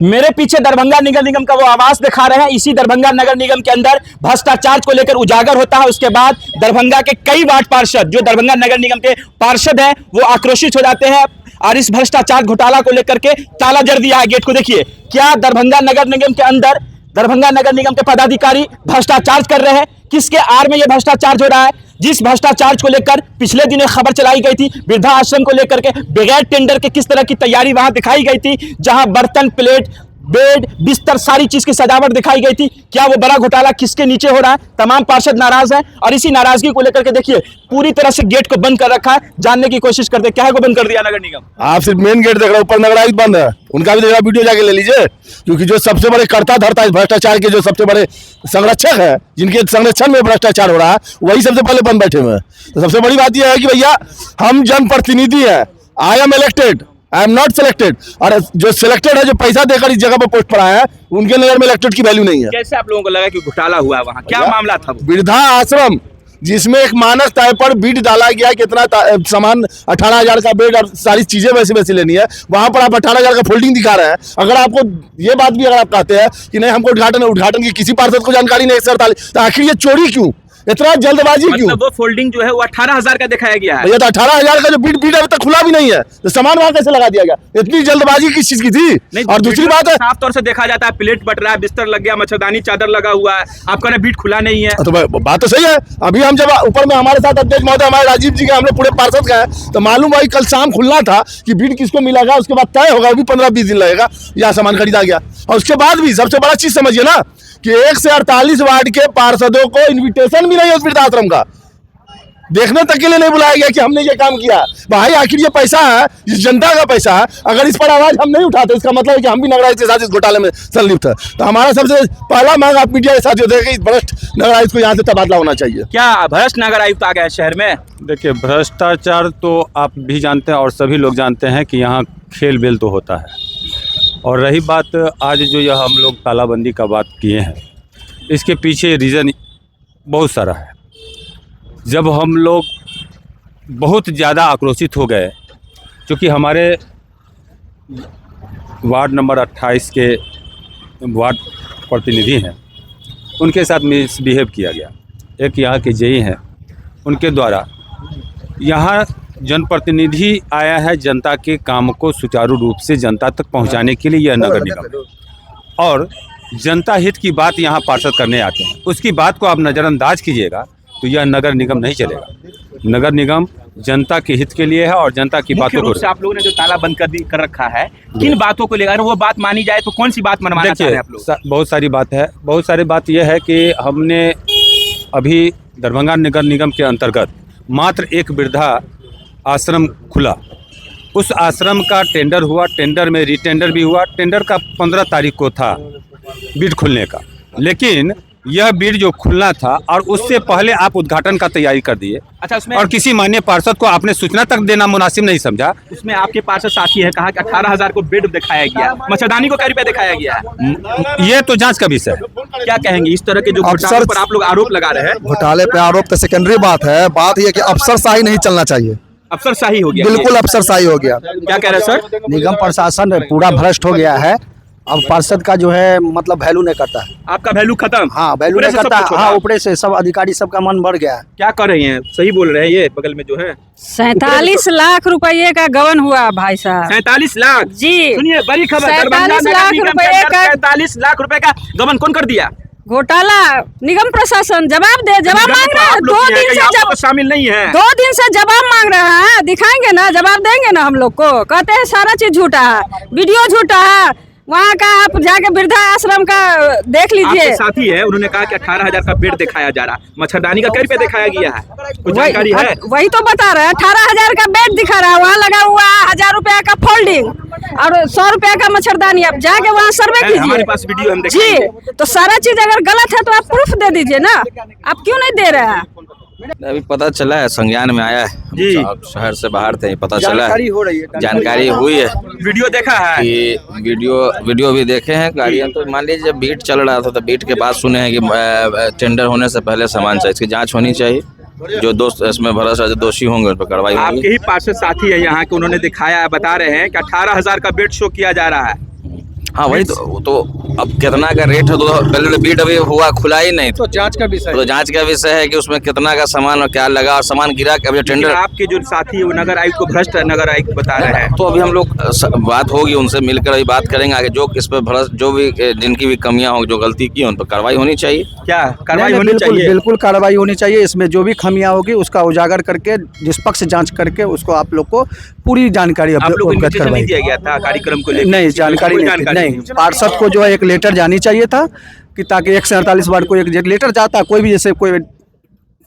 मेरे पीछे दरभंगा नगर निगम का वो आवास दिखा रहे हैं। इसी दरभंगा नगर निगम के अंदर भ्रष्टाचार को लेकर उजागर होता है। उसके बाद दरभंगा के कई वार्ड पार्षद जो दरभंगा नगर निगम के पार्षद हैं वो आक्रोशित हो जाते हैं और इस भ्रष्टाचार घोटाला को लेकर के ताला जड़ दिया है गेट को। देखिए क्या दरभंगा नगर निगम के अंदर दरभंगा नगर निगम के पदाधिकारी भ्रष्टाचार कर रहे हैं। किसके आड़ में यह भ्रष्टाचार हो रहा है? जिस भ्रष्टाचार को लेकर पिछले दिन खबर चलाई गई थी वृद्धा आश्रम को लेकर के बगैर टेंडर के किस तरह की तैयारी वहां दिखाई गई थी, जहां बर्तन प्लेट बेड बिस्तर सारी चीज की सजावट दिखाई गई थी। क्या वो बड़ा घोटाला किसके नीचे हो रहा है? तमाम पार्षद नाराज हैं और इसी नाराजगी को लेकर के देखिए पूरी तरह से गेट को बंद कर रखा है। जानने की कोशिश करते हैं क्या है को बंद कर दिया नगर निगम। आप सिर्फ मेन गेट देख रहे हो, ऊपर नगर आयुक्त बंद है, उनका भी देख रहा वीडियो जाके ले लीजिए, क्योंकि जो सबसे बड़े कर्ता धर्ता इस भ्रष्टाचार के जो सबसे बड़े संरक्षक है, जिनके संरक्षण में भ्रष्टाचार हो रहा है, वही सबसे पहले बंद बैठे हुए हैं। तो सबसे बड़ी बात यह है कि भैया हम जनप्रतिनिधि हैं, I am elected, I am not selected. और जो सिलेक्टेड है, जो पैसा देकर इस जगह पर पोस्ट पर आया है, उनके नजर में इलेक्टेड की वैल्यू नहीं है। कैसे आप लोगों को लगा कि घोटाला हुआ वहां? क्या मामला था? वृद्धा आश्रम जिसमें एक मानक तय पर बिड डाला गया, कितना सामान 18,000 का बेड और सारी चीजें वैसे वैसे लेनी है, वहां पर आप 18,000 का फोल्डिंग दिखा रहे हैं। अगर आपको ये बात भी अगर आप कहते हैं कि नहीं हमको उद्घाटन की किसी पार्षद को जानकारी नहीं 47, तो आखिर ये चोरी क्यों, इतना जल्दबाजी क्यों? मतलब वो फोल्डिंग जो है वो 18,000 का दिखाया गया है। भैया तो 18,000 का जो बिड अभी तक खुला भी नहीं है, तो सामान वहां कैसे लगा दिया गया? इतनी जल्दबाजी किस चीज की थी? और दूसरी बात है, साफ तौर से देखा जाता है प्लेट बट रहा है, बिस्तर लग गया, मच्छरदानी चादर लगा हुआ है, आपका बिड खुला नहीं है। तो बात तो सही है। अभी हम जब ऊपर में हमारे साथ अध्यक्ष महोदय हमारे राजीव जी के, हम लोग पूरे पार्षद का है, तो मालूम भाई कल शाम खुलना था कि बिड किसको मिलेगा, उसके बाद तय होगा, अभी 15-20 दिन लगेगा, यह सामान खरीदा गया। और उसके बाद भी सबसे बड़ा चीज समझिए ना कि 1 से 48 वार्ड के पार्षदों को इनविटेशन भी नहीं है उस वृद्धाश्रम का, देखने तक के लिए नहीं बुलाया गया कि हमने ये काम किया। भाई आखिर ये पैसा है, इस जनता का पैसा है, अगर इस पर आवाज हम नहीं उठाते इसका मतलब है कि हम भी नगर आयुक्त के साथ इस घोटाले में संलिप्त है। तो हमारा सबसे पहला मांग आप मीडिया के साथियों देखें, इस भ्रष्ट नगर आयुक्त को यहाँ से तबादला होना चाहिए। क्या भ्रष्ट नगर आयुक्त आ गया है शहर में? देखिए भ्रष्टाचार तो आप भी जानते हैं और सभी लोग जानते हैं कि यहाँ खेल बेल तो होता है। और रही बात आज जो यह हम लोग तालाबंदी का बात किए हैं, इसके पीछे रीज़न बहुत सारा है। जब हम लोग बहुत ज़्यादा आक्रोशित हो गए, क्योंकि हमारे वार्ड नंबर 28 के वार्ड प्रतिनिधि हैं, उनके साथ मिसबिहेव किया गया। एक यहाँ के जेई हैं, उनके द्वारा यहाँ जनप्रतिनिधि आया है जनता के काम को सुचारू रूप से जनता तक पहुँचाने के लिए, यह नगर निगम और जनता हित की बात यहाँ पार्षद करने आते हैं। उसकी बात को आप नज़रअंदाज कीजिएगा तो यह नगर निगम नहीं चलेगा। नगर निगम जनता के हित के लिए है और जनता की बातों को। आप लोगों ने जो ताला बंद कर रखा है, किन बातों को लेकर वो बात मानी जाए तो कौन सी बात मनवाना चाह रहे हैं आप लोग? बहुत सारी बात है। बहुत सारी बात यह है कि हमने अभी दरभंगा नगर निगम के अंतर्गत मात्र एक वृद्धा आश्रम खुला, उस आश्रम का टेंडर हुआ, टेंडर में रीटेंडर भी हुआ। टेंडर का 15 तारीख को था बिड खुलने का, लेकिन यह बिड जो खुलना था और उससे पहले आप उद्घाटन का तैयारी कर दिए। अच्छा, उसमें और किसी माननीय पार्षद को आपने सूचना तक देना मुनासिब नहीं समझा। उसमें आपके पार्षद साथी है, कहा कि 18,000 को बिड दिखाया गया, मच्छरदानी को क्या रुपया दिखाया गया है? ये तो जांच का विषय है। क्या कहेंगे इस तरह के जो घोटाले पर आप लोग आरोप लगा रहे हैं? घोटाले पे आरोप तो सेकेंडरी बात है, बात यह कि अफसरशाही नहीं चलना चाहिए। अफसरशाही हो गया, बिल्कुल अफसरशाही हो गया। क्या कह रहे हैं सर? निगम प्रशासन पूरा भ्रष्ट हो गया है। अब पार्षद का जो है मतलब वैल्यू नहीं करता है। आपका वैल्यू खत्म? हाँ, वैल्यू नहीं करता है। हाँ, ऊपरे से सब अधिकारी सबका मन बढ़ गया है। क्या कर रही हैं? सही बोल रहे हैं, ये बगल में जो है 47 लाख रुपए का गबन हुआ भाई साहब। 47 लाख जी, सुनिए बड़ी खबर, 47 लाख रुपए का 47 लाख रुपए का गबन कौन कर दिया? घोटाला निगम प्रशासन जवाब मांग रहा है। 2 दिन से जब शामिल नहीं है, 2 दिन से जवाब मांग रहा है। दिखाएंगे ना, जवाब देंगे ना हम लोग को। कहते हैं सारा चीज झूठा है, वीडियो झूठा है। वहाँ का आप जाके वृद्धा आश्रम का देख लीजिए। साथी है, उन्होंने कहा कि 18,000 का बेड दिखाया जा रहा, मच्छरदानी का क्या रुपया दिखाया गया है? कुछ जानकारी है? वही तो बता रहे हैं, 18,000 का बेड दिखा रहा है, वहाँ लगा हुआ 1,000 रुपया का फोल्डिंग और 100 रुपया का मच्छरदानी। आप जाके वहाँ सर्वे कीजिए। हमारे पास वीडियो हम जी, तो सारा चीज अगर गलत है तो आप प्रूफ दे दीजिए ना, आप क्यों नहीं दे रहे हैं? अभी पता चला है, संज्ञान में आया है जी। शहर से बाहर थे, पता चला है, जानकारी हुई है। वीडियो देखा है कि वीडियो भी देखे हैं। गाड़ियाँ तो मान लीजिए जब बीट चल रहा था तो बीट के बाद सुने हैं कि टेंडर होने से पहले सामान चाहिए, इसकी जांच होनी चाहिए। जो दोस्त इसमें भरोसा जो दोषी होंगे उन पर कार्रवाई होगी। आपके ही पार्षद साथी है यहाँ के, उन्होंने दिखाया है, बता रहे हैं कि 18,000 का बेड शो किया जा रहा है। हाँ वही तो अब कितना का रेट है तो पहले बीट अभी हुआ खुला ही नहीं तो जांच का विषय तो जांच का विषय है कि उसमें कितना का सामान और क्या लगा और सामान गिरा अभी लेकिन टेंडर आपके जो साथी है वो नगर आयुक्त को भ्रष्ट नगर आयुक्त बता रहे हैं। तो अभी हम लोग बात होगी उनसे मिलकर अभी बात करेंगे आगे जो इस पर भ्रष्ट जो भी जिनकी भी कमियां हो जो गलती की उन पर कार्रवाई होनी चाहिए। क्या कार्रवाई नहीं, होनी बिल्कुल चाहिए? बिल्कुल कार्रवाई होनी चाहिए। इसमें जो भी खामियां होगी उसका उजागर करके निष्पक्ष जांच करके उसको आप लोग को पूरी जानकारी आप लोग को अवगत इन्विटेशन नहीं करवाई। दिया गया था कार्यक्रम को लेकर? नहीं, जानकारी कोई नहीं। पार्षद को जो है एक लेटर जानी चाहिए था कि ताकि 148 बार को एक लेटर जाता, कोई भी जैसे कोई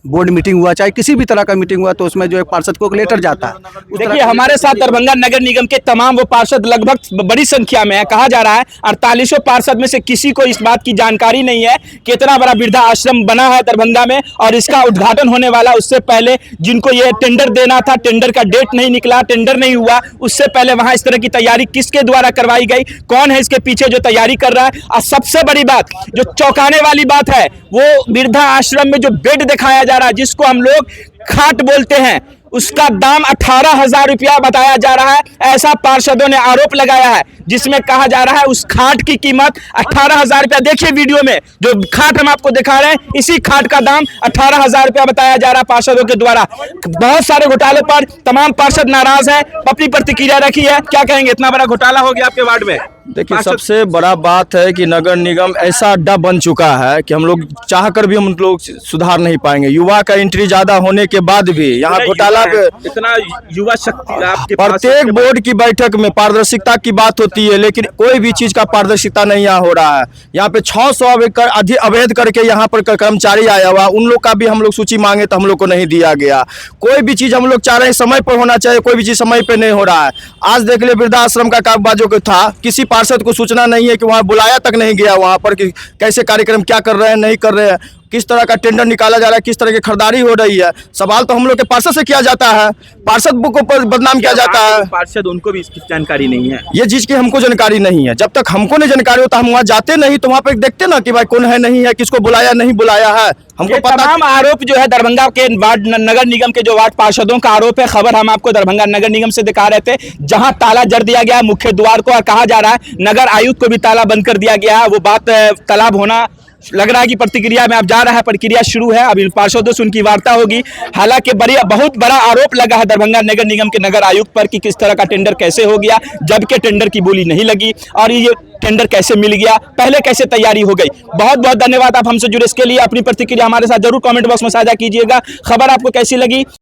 बोर्ड मीटिंग हुआ चाहे किसी भी तरह का मीटिंग हुआ तो उसमें जो है पार्षद को एक लेटर जाता है। उस तरह देखिए का हमारे साथ दरभंगा नगर निगम के तमाम वो पार्षद लगभग बड़ी संख्या में है। कहा जा रहा है 48 पार्षद में से किसी को इस बात की जानकारी नहीं है कि इतना बड़ा वृद्धा आश्रम बना है दरभंगा में और इसका उद्घाटन होने वाला उससे पहले जिनको ये टेंडर देना था, टेंडर का डेट नहीं निकला, टेंडर नहीं हुआ, उससे पहले वहां इस तरह की तैयारी किसके द्वारा करवाई गई, कौन है इसके पीछे जो तैयारी कर रहा है। और सबसे बड़ी बात जो चौंकाने वाली बात है वो वृद्धा आश्रम में जो बेड दिखाया जा रहा है जिसको हम लोग खाट बोलते हैं उसका दाम 18,000 रुपया बताया जा रहा है। ऐसा पार्षदों ने आरोप लगाया है जिसमें कहा जा रहा है उस खाट की कीमत 18,000 रुपया। देखिए वीडियो में जो खाट हम आपको दिखा रहे हैं इसी खाट का दाम 18,000 रुपया बताया जा रहा है पार्षदों के द्वारा। बहुत सारे घोटाले पर तमाम पार्षद नाराज है, अपनी प्रतिक्रिया रखी है। क्या कहेंगे, इतना बड़ा घोटाला हो गया आपके वार्ड में? देखिए सबसे बड़ा बात है कि नगर निगम ऐसा अड्डा बन चुका है कि हम लोग चाह कर भी हम लोग सुधार नहीं पाएंगे। युवा का एंट्री ज्यादा होने के बाद भी यहाँ घोटाला पे इतना युवा शक्ति आपके पास प्रत्येक बोर्ड की बैठक में पारदर्शिता की बात होती है लेकिन कोई भी चीज का पारदर्शिता नहीं यहाँ हो रहा है। यहाँ पे 600 एकड़ अवैध करके यहाँ पर कर्मचारी आया हुआ, उन लोग का भी हम लोग सूची मांगे तो हम लोग को नहीं दिया गया। कोई भी चीज हम लोग चाह रहे हैं समय पर होना चाहिए, कोई भी चीज समय पर नहीं हो रहा है। आज देख ले वृद्धाश्रम का कामकाजों को था, किसी पार्षद को सूचना नहीं है कि वहाँ बुलाया तक नहीं गया वहाँ पर कि कैसे कार्यक्रम क्या कर रहे हैं नहीं कर रहे हैं, किस तरह का टेंडर निकाला जा रहा है, किस तरह की खरीदारी हो रही है। सवाल तो हम लोग के पार्षद से किया जाता है, पार्षद को बदनाम किया जाता है। पार्षद उनको भी इसकी जानकारी नहीं है। ये चीज की हमको जानकारी नहीं है। जब तक हमको नहीं जानकारी होता हम वहाँ जाते नहीं तो वहाँ पे देखते ना कि भाई कौन है नहीं है, किसको बुलाया नहीं बुलाया है, हमको पता। तमाम आरोप जो है दरभंगा के वार्ड नगर निगम के जो वार्ड पार्षदों का आरोप है। खबर हम आपको दरभंगा नगर निगम से दिखा रहे थे जहां ताला जड़ दिया गया है मुख्य द्वार को और कहा जा रहा है नगर आयुक्त को भी ताला बंद कर दिया गया है। वो बात तालाब होना लग रहा है कि प्रतिक्रिया में अब जा रहा है, प्रक्रिया शुरू है, अब इन पार्षदों से उनकी वार्ता होगी। हालांकि बहुत बड़ा आरोप लगा है दरभंगा नगर निगम के नगर आयुक्त पर कि किस तरह का टेंडर कैसे हो गया जबकि टेंडर की बोली नहीं लगी और ये टेंडर कैसे मिल गया, पहले कैसे तैयारी हो गई। बहुत बहुत धन्यवाद आप हमसे जुड़े। इसके लिए अपनी प्रतिक्रिया हमारे साथ जरूर कमेंट बॉक्स में साझा कीजिएगा। खबर आपको कैसी लगी